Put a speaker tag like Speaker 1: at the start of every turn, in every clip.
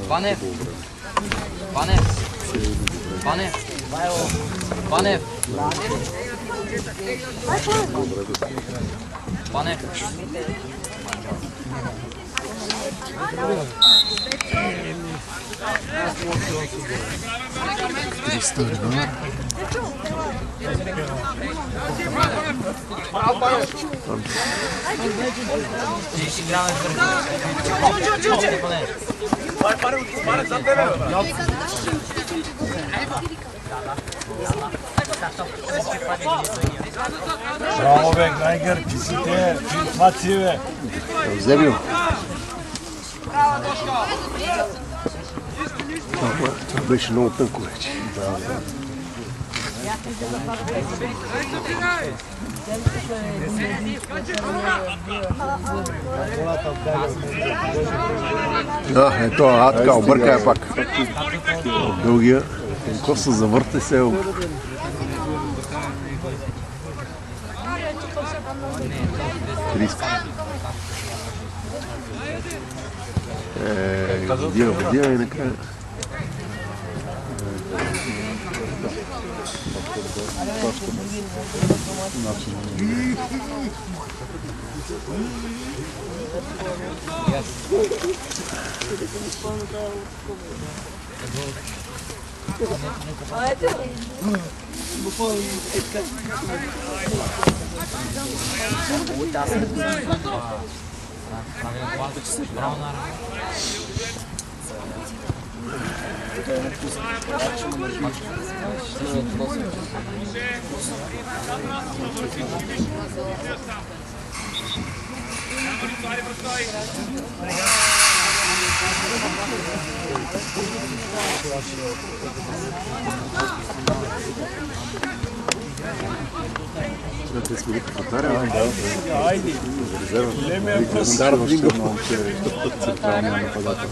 Speaker 1: Банев! Банев! Банев! Банев! Банев!
Speaker 2: Браво, бе, Гайгер, ти си те, това си, бе.
Speaker 3: Вземи го. Това беше много тънко вече. Да, ето, така, обърка е пак. Дългия. Какво се завърте се? Триска. Водия и накрая. Те сме повтаряли.
Speaker 2: Айде. Големия пръст.
Speaker 3: Централния нападател.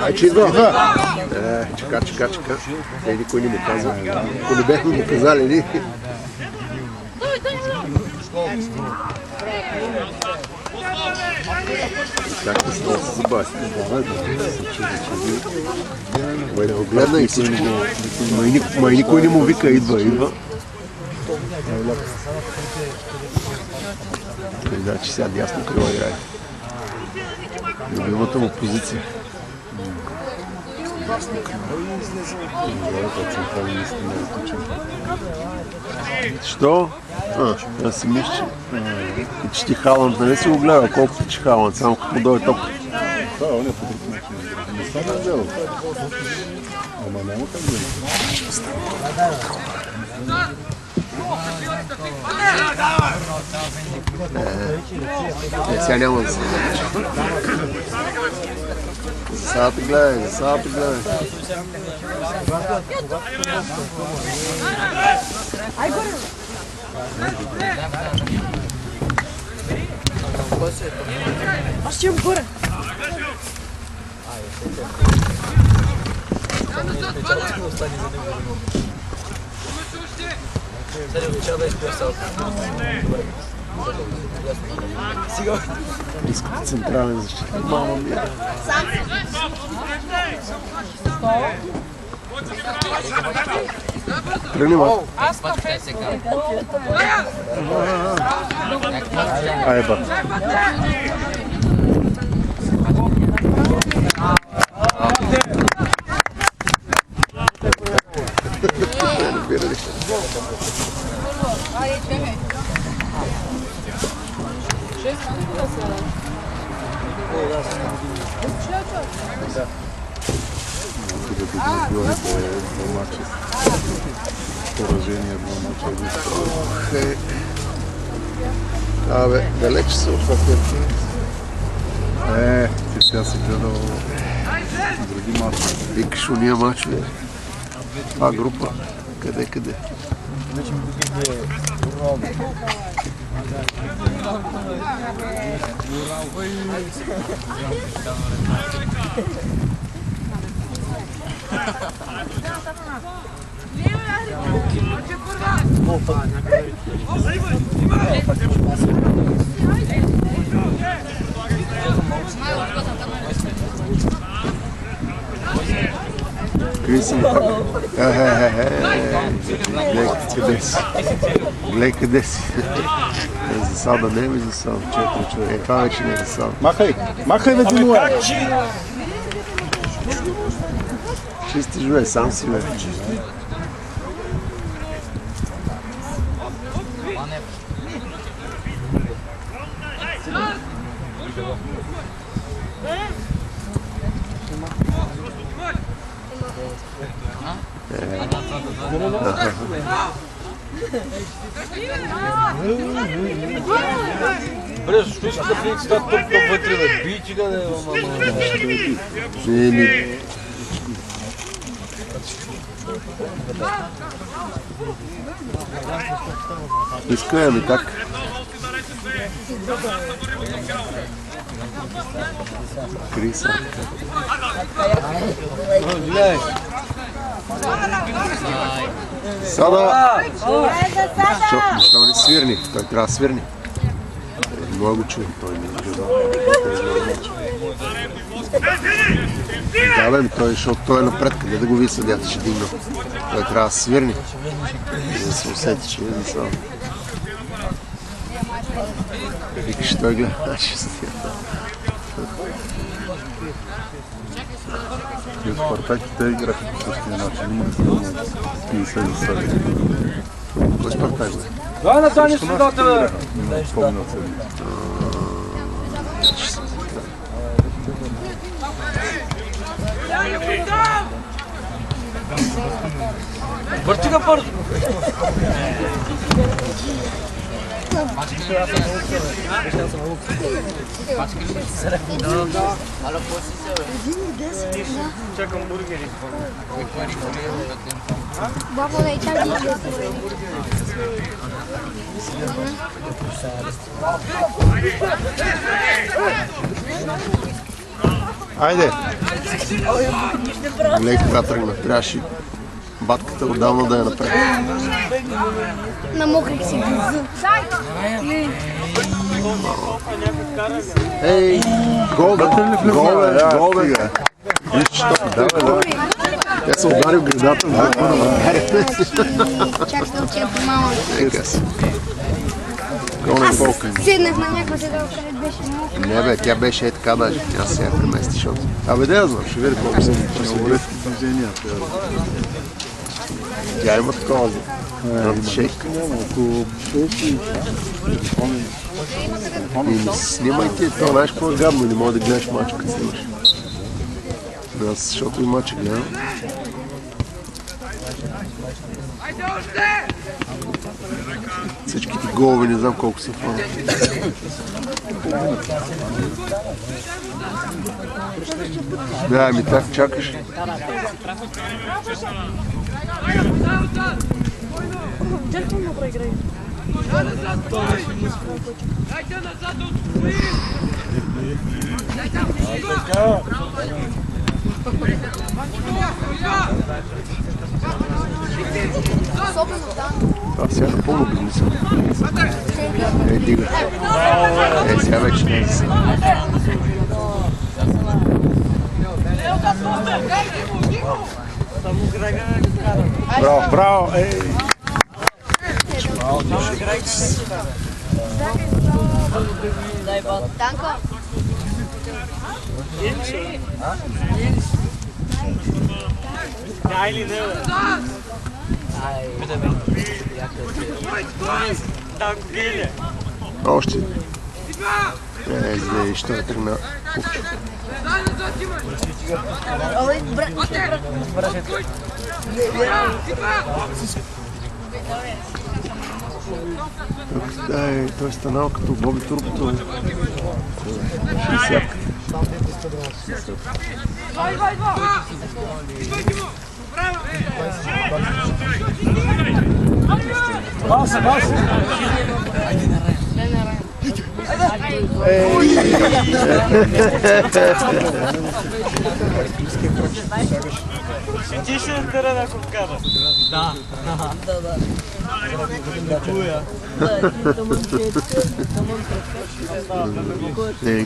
Speaker 3: Ай, че идва! Чека. Никой не му казва. Ако не бяхме му казали, ли? Как да се забави? Май да го гледна и всичко. Май никой не му вика, идва. Значи сега дясно крила играе. Любимата му позиция. Що? Аз си мисля, че ти Халанд, нали си го гледал, колко ти Халанд, само като му дойде топ.
Speaker 4: Да, он е по друг начин. Не става дело. Ама няма как
Speaker 3: да сега няма да се засадата гледай.
Speaker 5: Аз ще имам горе.
Speaker 3: Близко централен защитник. Мама ми. Тръгнем. Айба.
Speaker 4: Поражение, два мача, един стрел.
Speaker 3: Абе, далеч се от пакетки.
Speaker 4: Ти сега си гледал други мачове.
Speaker 3: Викаш уния мачове. Това група. Къде?
Speaker 5: Лево,
Speaker 3: Криса. Гледай къде си. Засада не е ми засада. Четири човека. Това вече не е засада.
Speaker 4: Махай бе, Димуа!
Speaker 3: Чисти живее, сам си бе.
Speaker 2: Бре, защо искаш да влизаш тази топка вътре, бе? Бийте га, да
Speaker 3: Не. Искай, ами как? Криса. Сада! Защо не свирни? Той трябва да свирни. Не мога го чуя. Той не е гледал. Да, бе, защото той е напред. Къде да го ви съдята, ще дигна. Той трябва да свирни. Да се усети, че е засада. Викаш, той гледа. Значи съдията.
Speaker 4: И в Спартаките играха по същия начин. Има да 50 засади.
Speaker 3: Кой Спартак, бе?
Speaker 2: дай на Дани средата, бе!
Speaker 4: Не спомня седмица.
Speaker 2: Върти га бързо!
Speaker 6: Бабо, дай там видео.
Speaker 3: Айде! Гледай кога тръгна. Трябваше батката отдавна да я направи.
Speaker 6: Намокрих си.
Speaker 3: Ей! Гол, бе! Гол, бе! Гол, бе! Виж, че да. Тя се удари в гредата.
Speaker 6: Чак ще отида по мама.
Speaker 3: Нека си. Гол не полка.
Speaker 6: Седнах на някаква седалка, където беше мокро.
Speaker 3: Не бе, тя беше така даже. Аз сега премести, защото... Абе, да я знам, ще види колко съм
Speaker 4: Самолетски движения.
Speaker 3: Тя има такова. Шейк.
Speaker 4: Няма, около 6
Speaker 3: И снимайте, то знаеш какво е гадно, не може да гледаш мача, като снимаш. Аз, защото и мача гледам. Всичките голове не знам колко са фана. Да, ми так чакаш. Това сега напълно безмислено. Дига. Сега вече не е за сега.
Speaker 4: Браво, браво! Ей!
Speaker 6: Танко.
Speaker 3: Още. Зле, що е тръгна. Да, той е станал като Боби Турбото. 60.
Speaker 2: Баса, баса! Ти ще на терена, ако вкара.
Speaker 5: Да.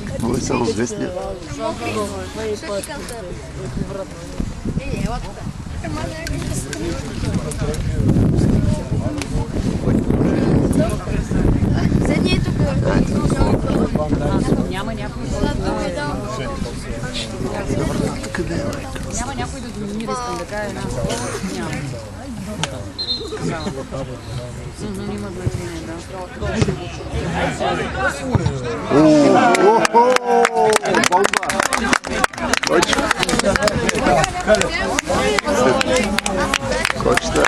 Speaker 3: Какво е само звестния?
Speaker 6: Седни е тук.
Speaker 5: Няма някой. Няма някой да доминира, искам да кажа една. Няма. Има значение, да.
Speaker 3: Бомба! Кочка! Кочка!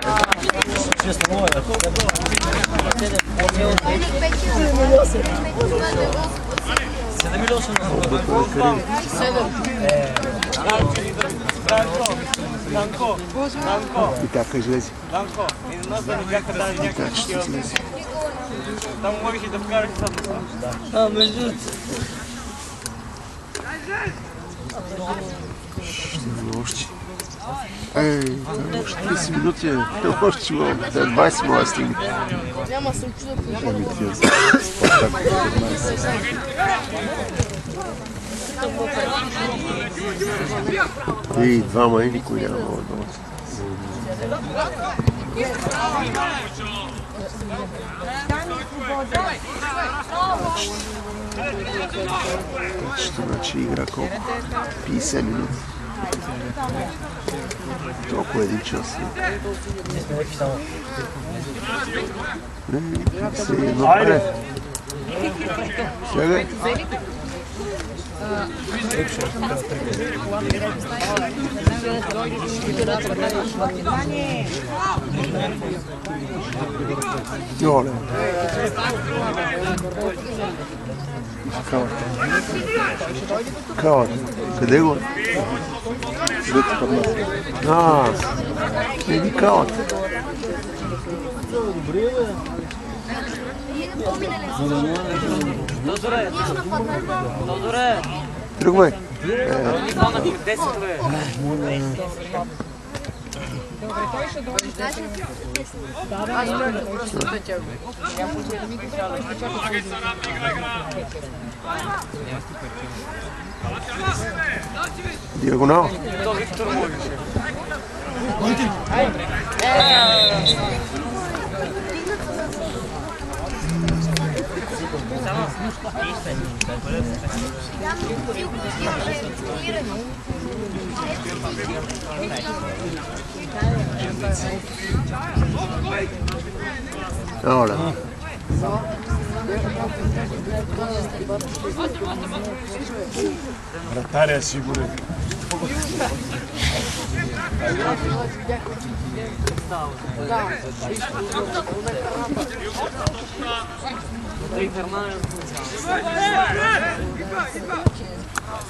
Speaker 3: И как излезе?
Speaker 2: Данко, и на нас да не бяха дали някакви такива. Там можеш и да вкараш само.
Speaker 5: Между другото.
Speaker 3: Още. Още 30 минути. Още 20 моя стигне.
Speaker 6: Няма се очуда.
Speaker 3: И двама и никой няма много долу. Значи игра колко? 50 минути. Толкова един час. Добре. Чакай. Йоле. Кавата. Къде го? Еди кавата.
Speaker 2: Тодоре!
Speaker 3: Тръгвай.
Speaker 2: Станах 10, бе.
Speaker 3: Диагонал.
Speaker 2: То Виктор можеше.
Speaker 3: Оле.
Speaker 4: Вратаря е сигурен.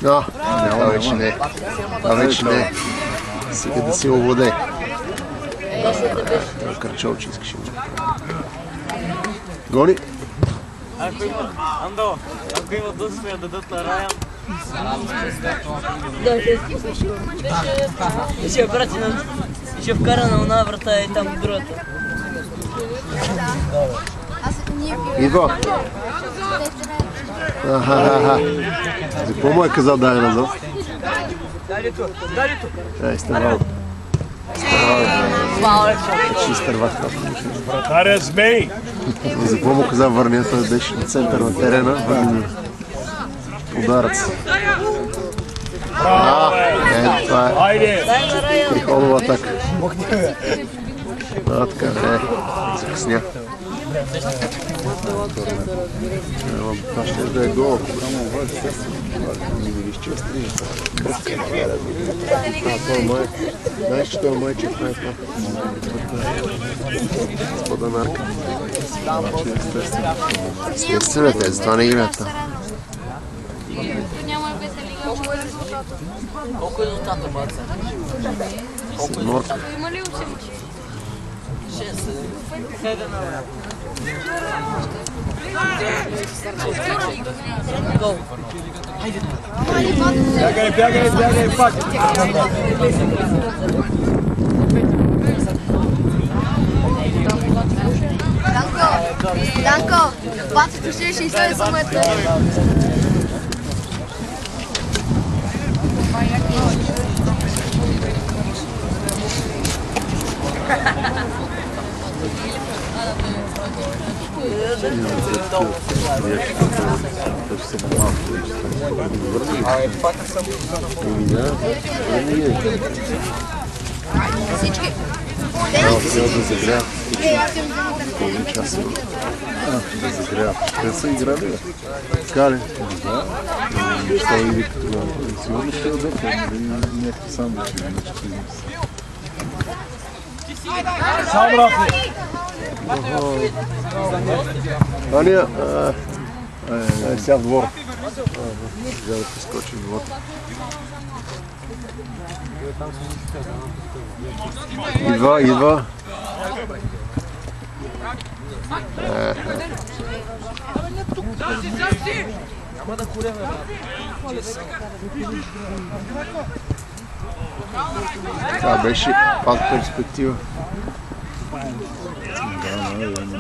Speaker 3: Това вече не. Това вече не. Сега да се овладе. Карчовче искаше. Гони.
Speaker 2: Ако има да смея да дадат на Раян.
Speaker 5: Ще прати на... Ще вкара на една врата и там другата.
Speaker 3: Идва. За какво му е казал Дали назад?
Speaker 2: Дали тук.
Speaker 3: Ай, стервал. Чистър вахта.
Speaker 4: Вратаря змей!
Speaker 3: За какво му казал върня? Той беше на център на терена. Върни ударец. Това е.
Speaker 4: Айде!
Speaker 3: Приходова атака. Така, закъсня. Това ще да е гол. Това май. Знаеш, че това май, че това е това. Поданарка. Естествено, те, затова не играят това.
Speaker 5: Колко е резултата, баца?
Speaker 3: Седморка.
Speaker 6: Има ли ученичи?
Speaker 5: 6-7.
Speaker 2: Бягай, пак!
Speaker 6: Данко, бацето ще 60 метра. Всички.
Speaker 3: Трябва да загря. Половин час. Да загря. Те са играли, бе. Така ли?
Speaker 4: Да. Защо и вика това? Сигурно ще да някакви сандвичи.
Speaker 2: Сам Рафи!
Speaker 3: Ания, сега в двор. Сега да прескочи в двор. Идва. Това беше пак перспектива.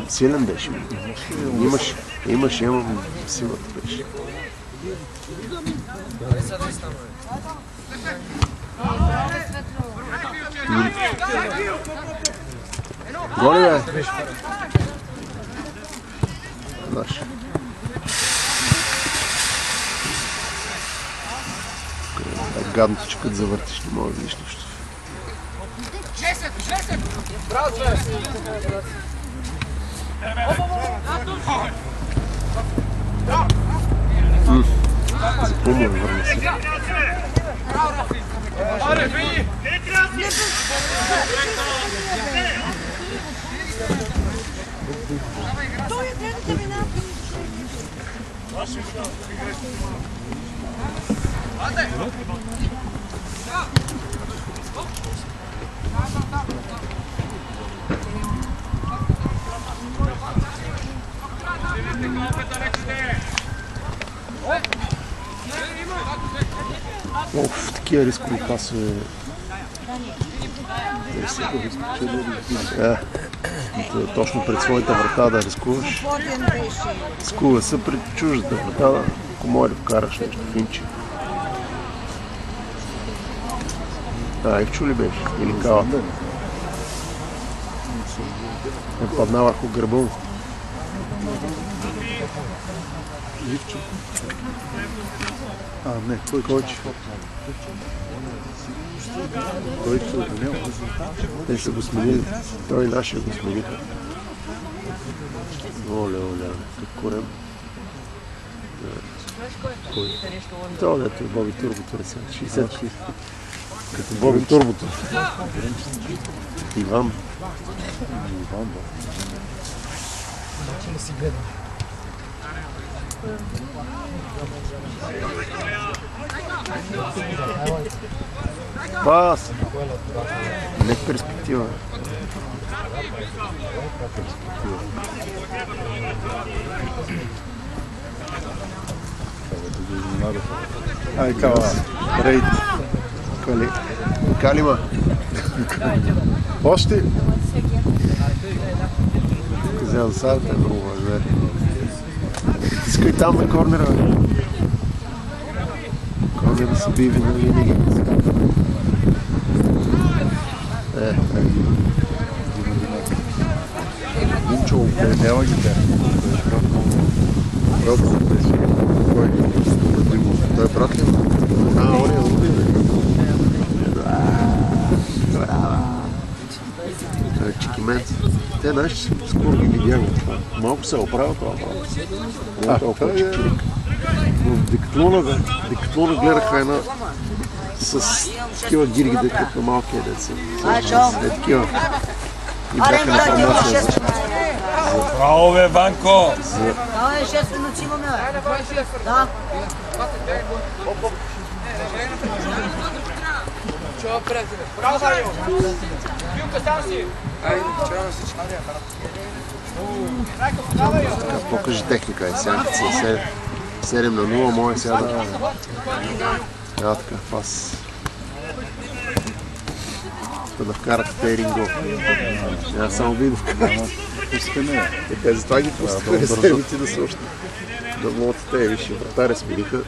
Speaker 3: Силен беше. Имаше, силата беше. Голи, бе! Наш. Гадното, че като завъртиш, не мога да видиш нищо. За помощ върна се. Оф, такива рискови пасове. Точно пред своята врата да рискуваш. Рискува се пред чуждата врата, ако може да вкараш нещо финче. Ивчо ли беше? Или калата? Падна върху гърба му.
Speaker 4: Ивчо. Не, Койче. Койче от него.
Speaker 3: Те са го сменили. Той нашия го смениха. Оле, тук корем. Кой? Това дето е Боби Турбото. 60. Като Боби Турбото. Иван. Пас! Не перспектива.
Speaker 4: Ай, кава. Рейд.
Speaker 3: Калима.
Speaker 4: Още?
Speaker 3: Казал да садата е много важна. Искай там на корнера. Корнера се би винаги.
Speaker 4: Динчо, няма ги те.
Speaker 3: Брат, кой? Той е брат ли? Он е луди, бе. Той е чикимент. Те, знаеш, скоро ги видяха. Малко се оправя това, брат. Толкова чикирик. Но в Декатлона гледаха една с такива гирги, декът на малкия деца. Е такива. И бяха на формация.
Speaker 2: Браво, бе, Банко!
Speaker 5: Давай 6 минути имаме, бе. Да.
Speaker 2: Браво, Варио! Билка, сам си!
Speaker 3: Покажи техника е сянката са 7-0, моя сега да... Ела така, пас. Да вкарат те един гол. Няма само ви да вкарат.
Speaker 4: Пускане.
Speaker 3: Така, затова ги пускаме да седмици да са още. Да могат те, виж, вратаря смениха.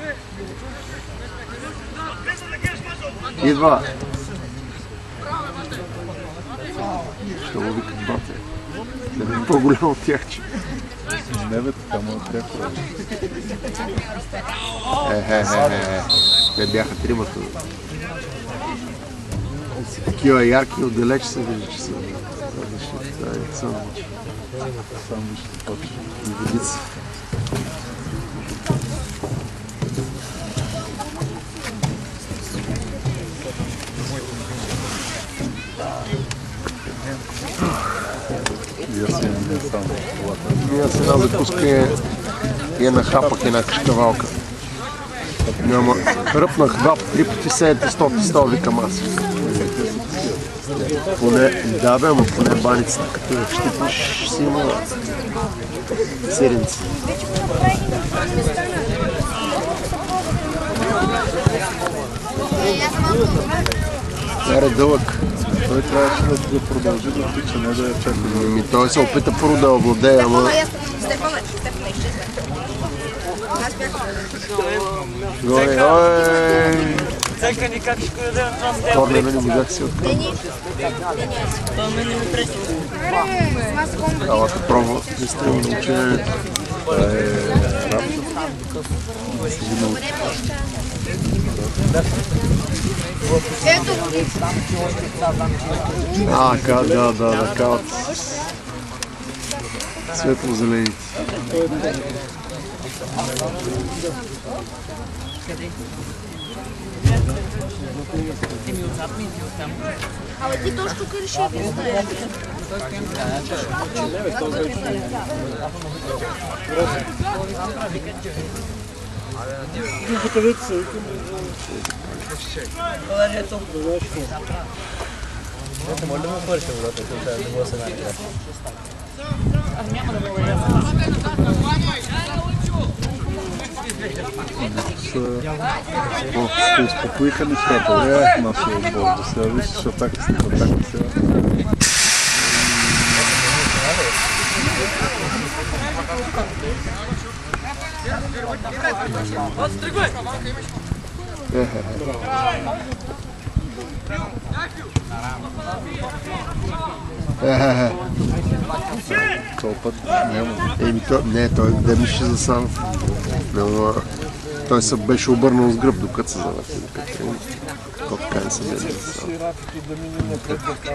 Speaker 3: Идва! Ще му викат бате. Да не е по-голям от тях, че.
Speaker 4: Не бе, така му от тях.
Speaker 3: Те бяха тримата. Такива ярки отдалеч се вижда, че са. Сам
Speaker 4: вижте почва.
Speaker 3: водица. Аз една закуска е на хапък, една кашкавалка. Няма ръпнах 2 пъти 700 викам аз. Поне, да бе, ама поне баницата, като я щипиш, си има седенци. Това е дълъг.
Speaker 4: Той трябваше да продължи да тича, не да я чака.
Speaker 3: Той се опита първо да овладее, ама... Горе, ой!
Speaker 2: Цека ни как ще даде на това стела.
Speaker 3: Корне, не можах си открива.
Speaker 5: Това ме не ми пречи.
Speaker 3: Алата пробва, не сте ми научили.
Speaker 6: Ето го.
Speaker 3: Да, каут. Светло-зелените.
Speaker 6: Абе ти точно тук реши да стоя.
Speaker 4: Се успокоиха нещата от нашия отбор. До сега виждаш атака след атака сега. Този път няма.
Speaker 3: Не, той дърнише за сам. Той се беше обърнал с гръб, докато се завърти. Така не се дърни за сам.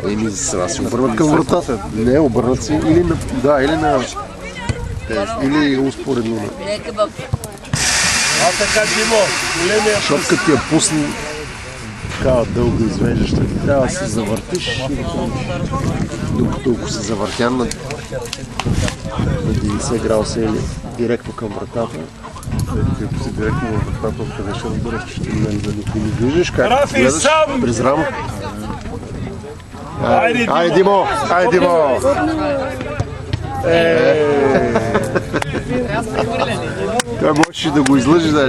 Speaker 3: Еми, за сега се обърнат към вратата. Не, обърнат си или на... Да, или на... Или успоредно на...
Speaker 5: Не е кебаб.
Speaker 3: Защото като ти я пусне такава дълго извеждаща, трябва да се завъртиш, докато ако се завъртян на 90 градуса или директно към вратата,
Speaker 4: Като си директно във вратата, откъде ще разбереш, че ще
Speaker 3: да не виждаш как гледаш през рамо. Айде, Димо! Айде, Димо! Той можеше да го излъжи, да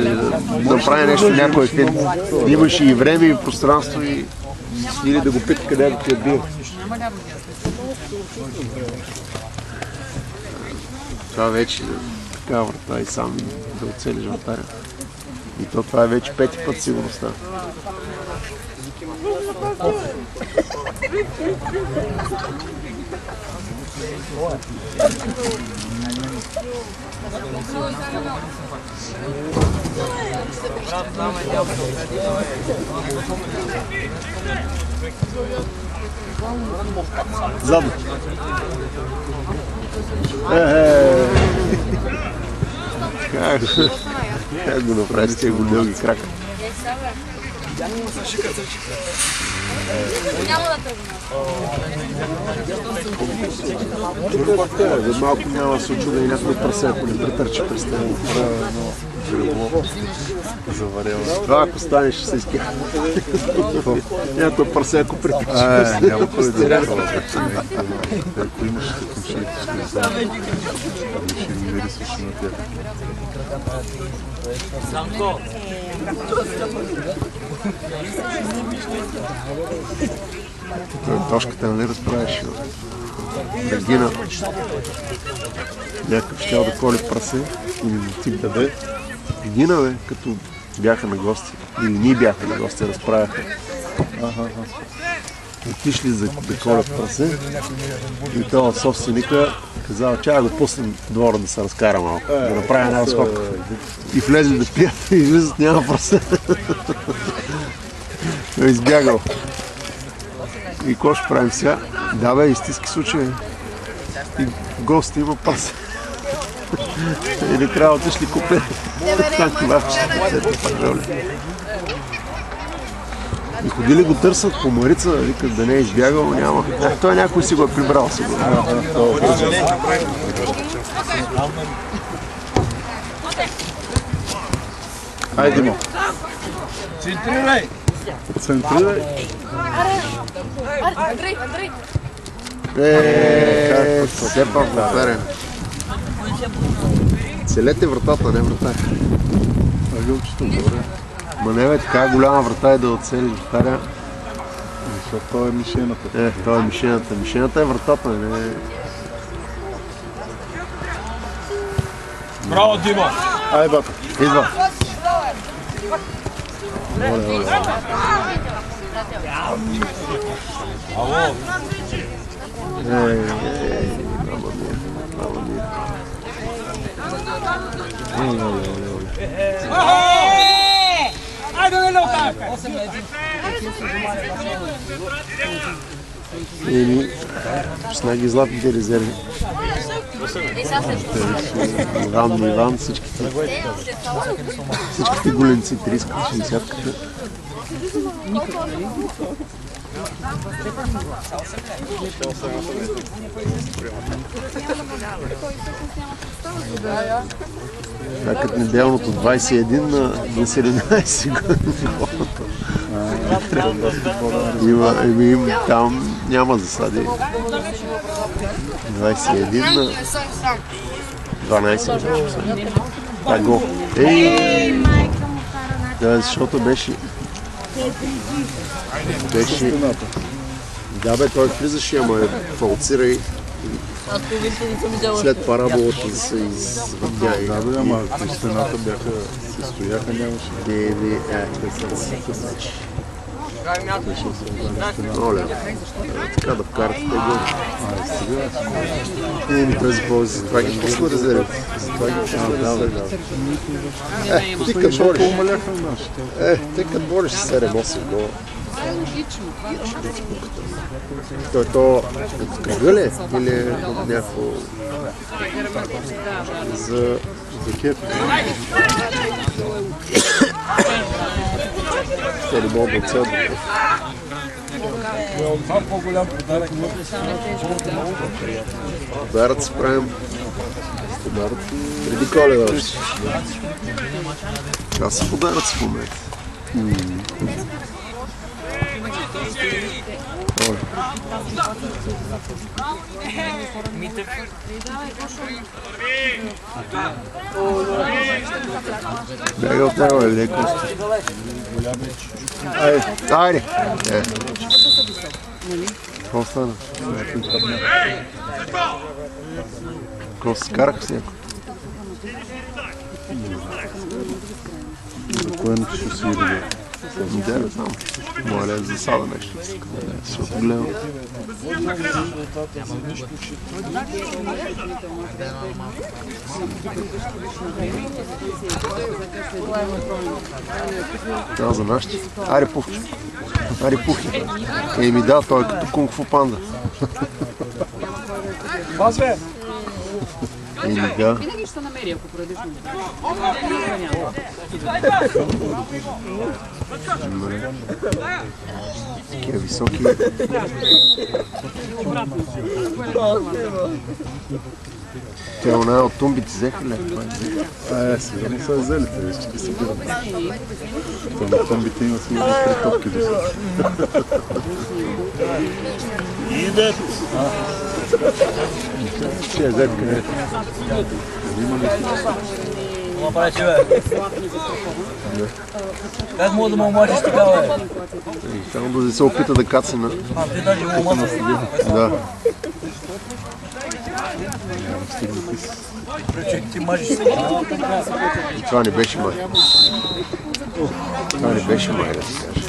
Speaker 3: направи нещо, някой финт. Имаше и време, и пространство, или да го пита къде да ти е бил. Това вече така врата и сам да оцелиш вратаря. И то това е вече 5-ти път сигурно става. Задно. Как го направи с тези дълги крака?
Speaker 6: Няма да тръгна.
Speaker 3: За малко няма да се очуда и някой прасе, ако не претърчи през теб. Това ако станеш, ще се изпя. Някой прасе, ако претърчи през теб.
Speaker 4: Няма кой да е това. Ако имаш такъв шейт, ще ми мирисваш на тях.
Speaker 5: Самко.
Speaker 3: Тошката не разправиш. Градина. Някакъв щял да коли прасе или ти даде. Градина, бе, като бяха на гости. Или ние бяха на гости, разправяха. Отишли да колят прасе. И това собственика казал, че да го пуснем двора да се разкара малко. Да направи една разходка. И влезли да пият и излизат, няма прасе. Избягал. И какво ще правим сега? Да, бе, истински случай. И в гости има пас. Или трябва отишли купе. И ходили го търсят по Марица, викат да не е избягал, няма. Той някой си го е прибрал сигурно.
Speaker 4: Хайде, Димо.
Speaker 2: Центрирай!
Speaker 4: Центрирай.
Speaker 6: Андрей!
Speaker 3: Все пак повтарям. Целете вратата, не врата.
Speaker 4: Агълчето, добре.
Speaker 3: Ма не бе, така голяма врата е да оцели вратаря.
Speaker 4: Защото това е мишената.
Speaker 3: Това е мишената. Мишената е вратата, не е...
Speaker 2: Браво, Димо!
Speaker 4: Ай, бата.
Speaker 3: Идва. С ги златните резерви. Иван, всичките голенци, 30-ката, 60-ката. Като неделното 21 на 17 години. Там няма засади. 21 на 12 години. Това е гол. Да, защото беше... Да бе, той влизаше, ама фалцира и след параболата се извъдя.
Speaker 4: Да, бе, ама при стената бяха, се стояха, нямаше.
Speaker 3: Оля, така да вкарате те гол. Тези ползи, това ги пусна резерви. Ти като бориш. Ти като бориш с 7-8 гола. То от кръга ли е? Или е от някакво... За кеф? Те ли могат да целят?
Speaker 2: Това по-голям подарък.
Speaker 3: Подарък си правим. Преди Коледа още. Това са подаръци в момента. Бяга от него, е леко. Айде! Какво стана? Какво се скарах с някой?
Speaker 4: За кое не ще си иде?
Speaker 3: Да, не знам. Моля, засада нещо. Защото гледам. Това за нашите. Аре, пухче. Аре, пухи. Еми да, той е като кунг-фу панда.
Speaker 2: Пазве!
Speaker 3: Да.
Speaker 7: Винаги ще се намери, ако поредиш му.
Speaker 3: Такива високи. Те она от тумбите взеха ли?
Speaker 4: Сигурно са взели, те ще ги събират. То на тъмбите има сигурно 3 топки до сега.
Speaker 2: Идат.
Speaker 3: Ще е взет къде.
Speaker 5: Какво прави, бе? Как мога да му омажеш така, бе?
Speaker 3: Само да се опита да кацне на...
Speaker 5: Ти даже му омажеш.
Speaker 3: Да.
Speaker 5: Ти мажеш се.
Speaker 3: Това не беше май. Това не беше май, да ти кажа.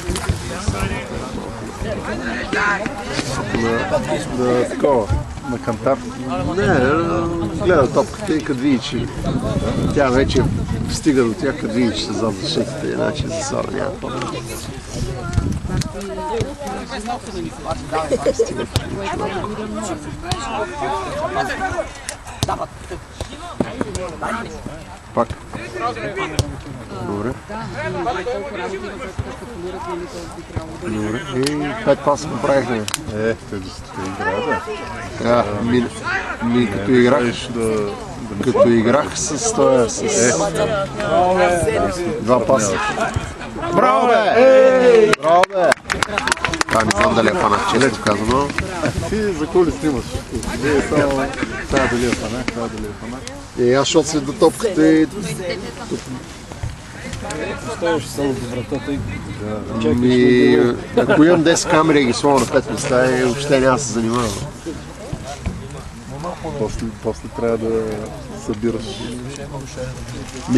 Speaker 4: На такова, на кантар.
Speaker 3: Не, гледа топката и като види, че тя вече стига до тях, като види, че са зад защитите, иначе за сара няма топка. Пак. Добре. Добре. И 5 паса направихме.
Speaker 4: Те играят, да.
Speaker 3: Като играх с този, с 2 паса. Браво, бе! Браво, бе! Това не знам дали е фанат, често казано.
Speaker 4: Ти за коли снимаш? Вие само това дали е фанат, това дали е фанат.
Speaker 3: И аз шот след до топката и...
Speaker 4: Оставаш само до вратата и...
Speaker 3: Ако имам 10 камери и ги сложа на 5 места, и въобще няма да се занимавам.
Speaker 4: После трябва да събираш.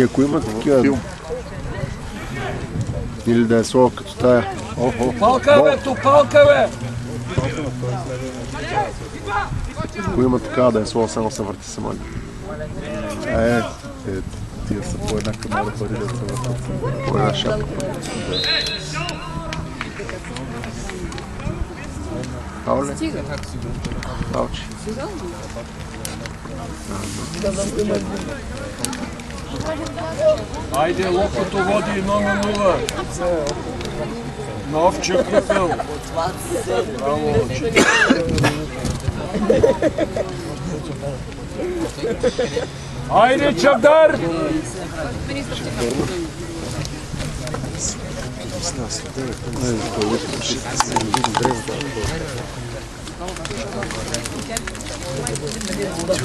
Speaker 3: Ако има такива...
Speaker 4: Филм.
Speaker 3: Или да е слова като тая.
Speaker 5: Палка, бе, ту палка, бе!
Speaker 3: Ако има такава да е слова, само се върти сама.
Speaker 4: Тия са по една камера пари да се въртат.
Speaker 3: По една шапка. Пауле? Палче.
Speaker 2: Айде, Локото води 1-0. На Овчия крепел. Браво, айде, Чавдар!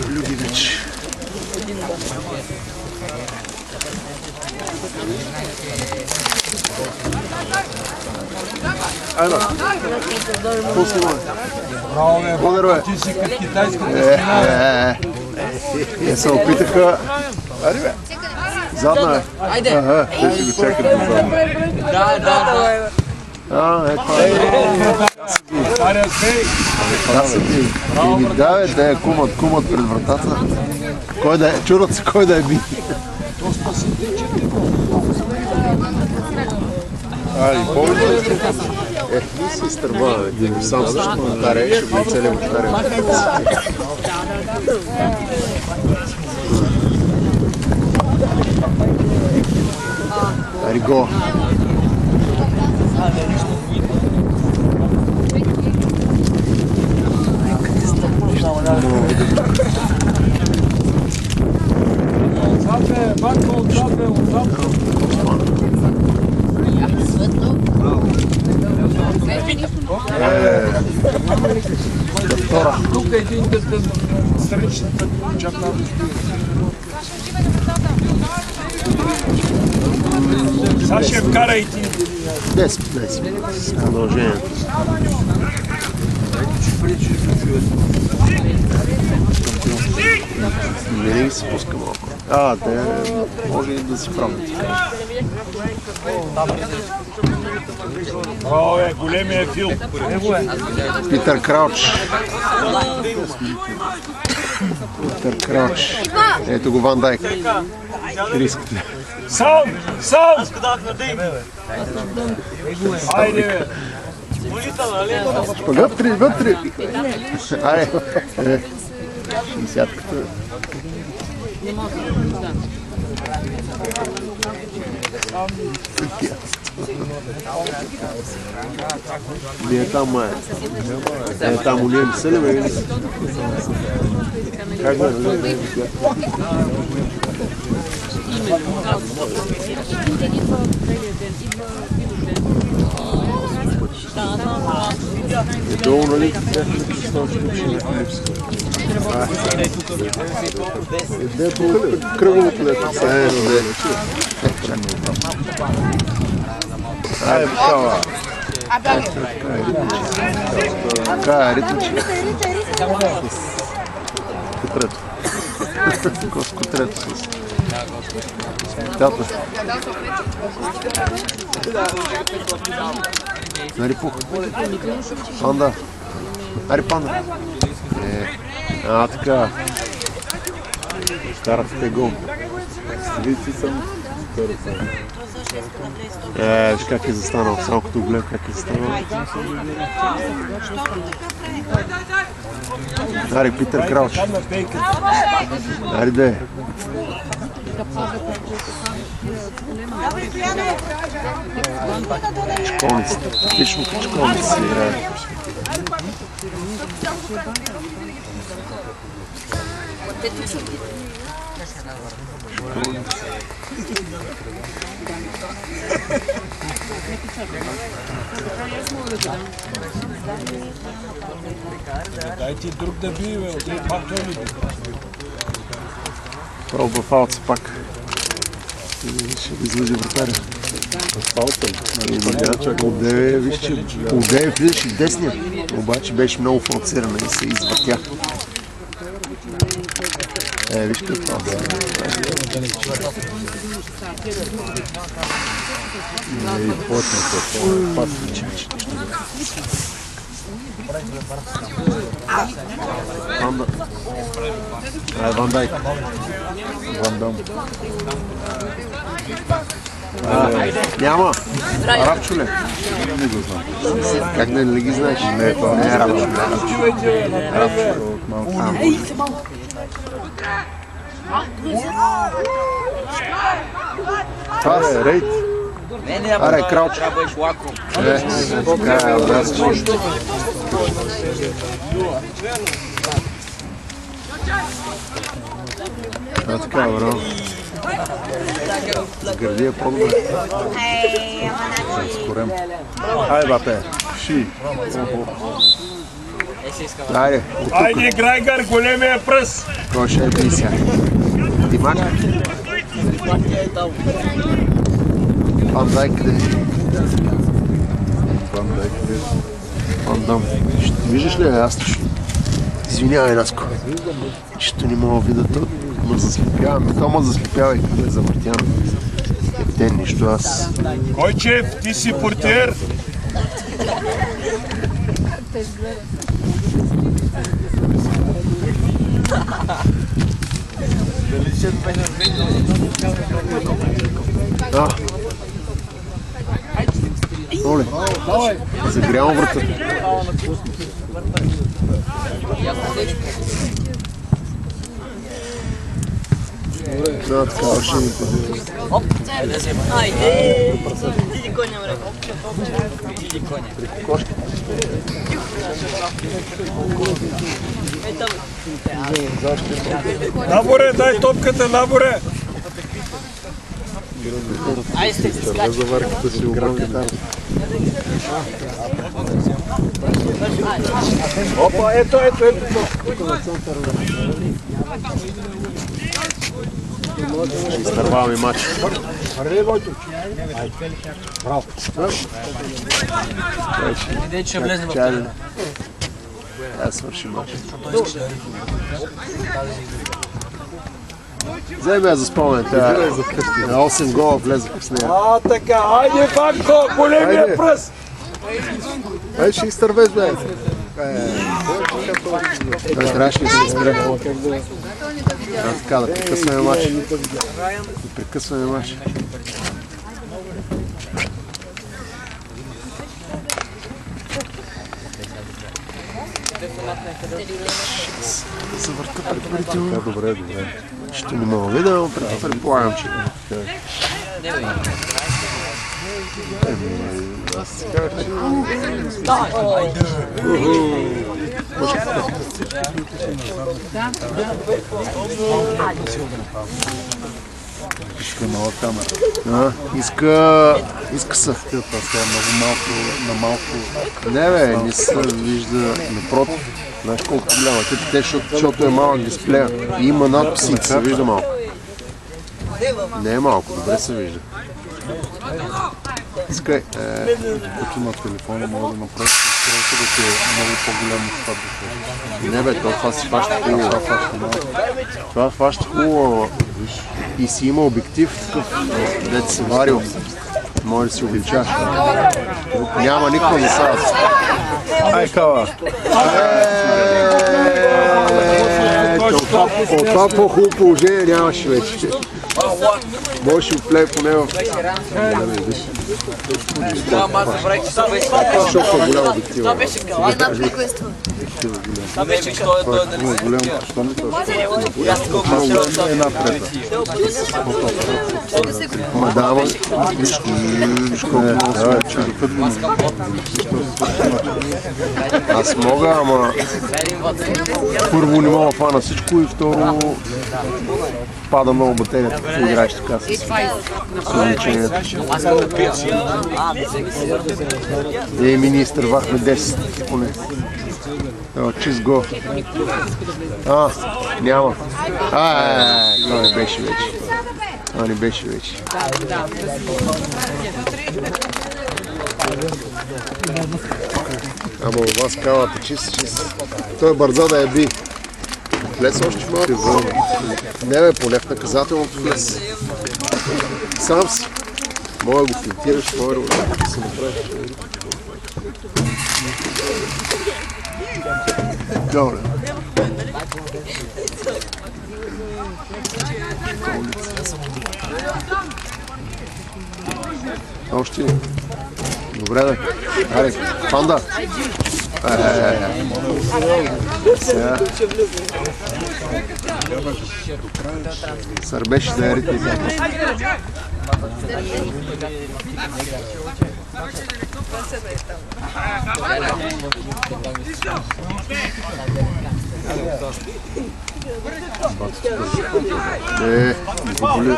Speaker 3: Любимич. Айде.
Speaker 2: Браво, бе,
Speaker 3: Благодаря, бе.
Speaker 2: ти си като китайската стена.
Speaker 3: Те се опитаха... Ари, бе. Задна, бе.
Speaker 7: Айде!
Speaker 4: Те ще го чакат до задна.
Speaker 7: Да.
Speaker 3: Това е.
Speaker 2: Аря Сбей.
Speaker 3: Да, са ти. Да, бе, те кумат пред вратата. Чудат се кой да е би.
Speaker 4: И повече.
Speaker 3: Не си изтърва, бе. Сам също повтаря, ще бъде целият повтаря. Ариго.
Speaker 2: Отзад, Банко, отзад. Тук е един страничната чапна. Сега ще вкара и ти.
Speaker 3: 10 с продължението. Винаги се пуска малко. Те може и да си правят.
Speaker 2: Големия филм.
Speaker 3: Питър Крауч. Питър Крауч. Ето го Ван Дайк. Рискате.
Speaker 2: Сам! Айде, бе!
Speaker 3: Вътре! Айде! Десятката. Не е там, май. Е там у нея не са ли, бе? Как бе, нали? Е долу, нали? Де кръговото лето. Ай, букава. Така е, ритмичи. Скутрето. Скутрето с... Тято. Ари пух. Панда. Ари панда. Така. Карате гол. Вици съм. Виж как е застанал, само като гледам как е застанал. Ари, Питър Крауч. Ари, де. Школницата. Лично като школница се играе.
Speaker 8: Дай ти друг да бие, бе, отри пак той ли?
Speaker 3: Пробва фалца пак. Ще излъжи вратаря. Фалца? Отдеве, виж, че отдеве влизаше десния. Обаче беше много фалцирана и се извъртя. Виж какво фалца. Ван Дайк. Ван Дам. Няма. Арабчо ли? Не го знам. Как да не ги знаеш? Не, това не е арабчо. Арабчо от малко. Това е рейд. Аре, Крауч. Така е, образче. Така, бро. Сгради е по-добре. Скорем. Айде, бапе. Ши. Айде, оттук.
Speaker 8: Айде, играй гар, големия пръст.
Speaker 3: Кой ще е бий сега? Димак? Ван Дайк къде? Ван Дам. Виждаш ли, аз извинявай, Наско. Чето не мога видя, то ме заслепява. То ме заслепява и къде е завъртяно. Те нищо, аз...
Speaker 8: Койчев, ти си портиер.
Speaker 3: Оле, загрявам врата. Да, така, машините.
Speaker 5: Айде! Иди коня, бре.
Speaker 1: Иди коня.
Speaker 3: Кошки.
Speaker 5: Ей там.
Speaker 8: Наборе, дай топката, наборе.
Speaker 5: Ай, сте си скачи.
Speaker 3: Заварката си огромни там.
Speaker 8: Опа, ето.
Speaker 3: Ще изтърваваме матч.
Speaker 5: Идей, че влезе в
Speaker 3: това. Аз свърши матч. Вземе я за спомен. На 8 гола влезаха с нея.
Speaker 8: Така, айде, Ванко, големия пръст.
Speaker 3: Ай, ще изтървеш, бе. Той трябваше да се спре. Така, да прекъсваме матч. Да прекъсваме матч. Завърта предварително.
Speaker 4: Добре, добре.
Speaker 3: Ще не мога да предполагам, че...
Speaker 4: Аз си казах, че... Иска нова камера.
Speaker 3: Иска се.
Speaker 4: Това сега много малко на малко.
Speaker 3: Не бе, не се вижда напротив. Знаеш колко голяма? Те, защото е малък дисплея. И има надписи, не се вижда малко. Не е малко, добре се вижда. Искай.
Speaker 4: Като на телефона може да направиш устройство да ти е много по-голямо това да.
Speaker 3: Не бе, това си фаща хубаво. Това фаща хубаво. И си има обектив такъв, дето си варил. Може да си увеличаш. Няма никой не са.
Speaker 4: Ай, кава!
Speaker 3: От това по-хубаво положение нямаше вече. Можеш да влее поне в... Защото е голям обектив.
Speaker 5: Това беше гала. Това беше
Speaker 4: Голям, защо не това? Една трета.
Speaker 3: Ма да, ама виж колко много се уча. Аз мога, ама първо не мога да фана всичко и второ пада много батерията, като играеш така с увеличението. Ми изтървахме 10 поне. Чист го. Няма. Това не беше вече. Това не беше вече. Ама у вас кавата чист. Той е бърза да я би. Влез още малко. Не бе, поне в наказателното влез. Сам си. Мога да го филтираш, мога да се направиш. Добре. Още. Добре, да. Аре, панда. Сега. Сърбеше да ярите и така. Не боли.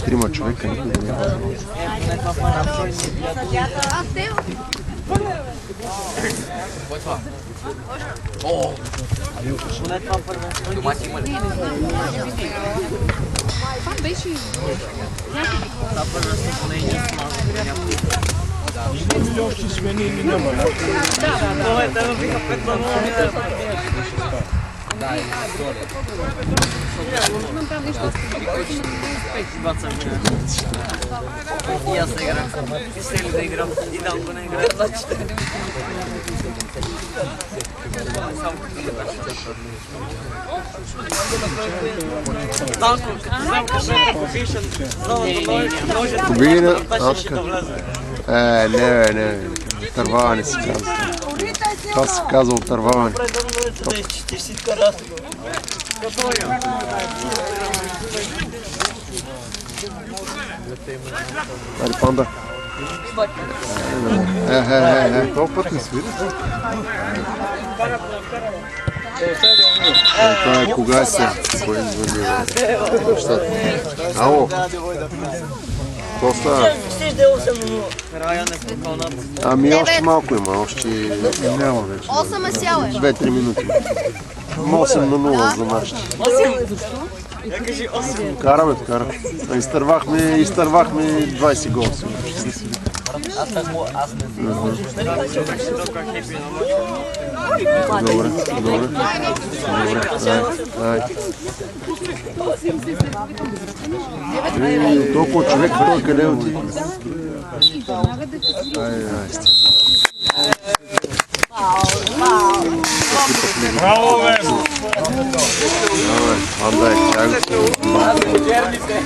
Speaker 3: Трима човека никой да няма.
Speaker 8: Още смени или няма?
Speaker 2: Това е, те биха 5 на 0.
Speaker 1: Да, и история.
Speaker 5: И аз играм. Искали да играм. И да го не играм.
Speaker 3: Не. Отърваване се казва. Това се казва отърваване. Айде, панда.
Speaker 4: Този път не свири.
Speaker 3: Това е кога се? Кой извъди? Ало? Какво става? Ами още малко има, още няма вече.
Speaker 6: 8 е сяло.
Speaker 3: 2-3 минути. 8 на 0 за нашите. Караме. Изтървахме 20 гола. Добре. Толкова човек, той къде отиде?
Speaker 8: Браво, бе!
Speaker 2: Черните.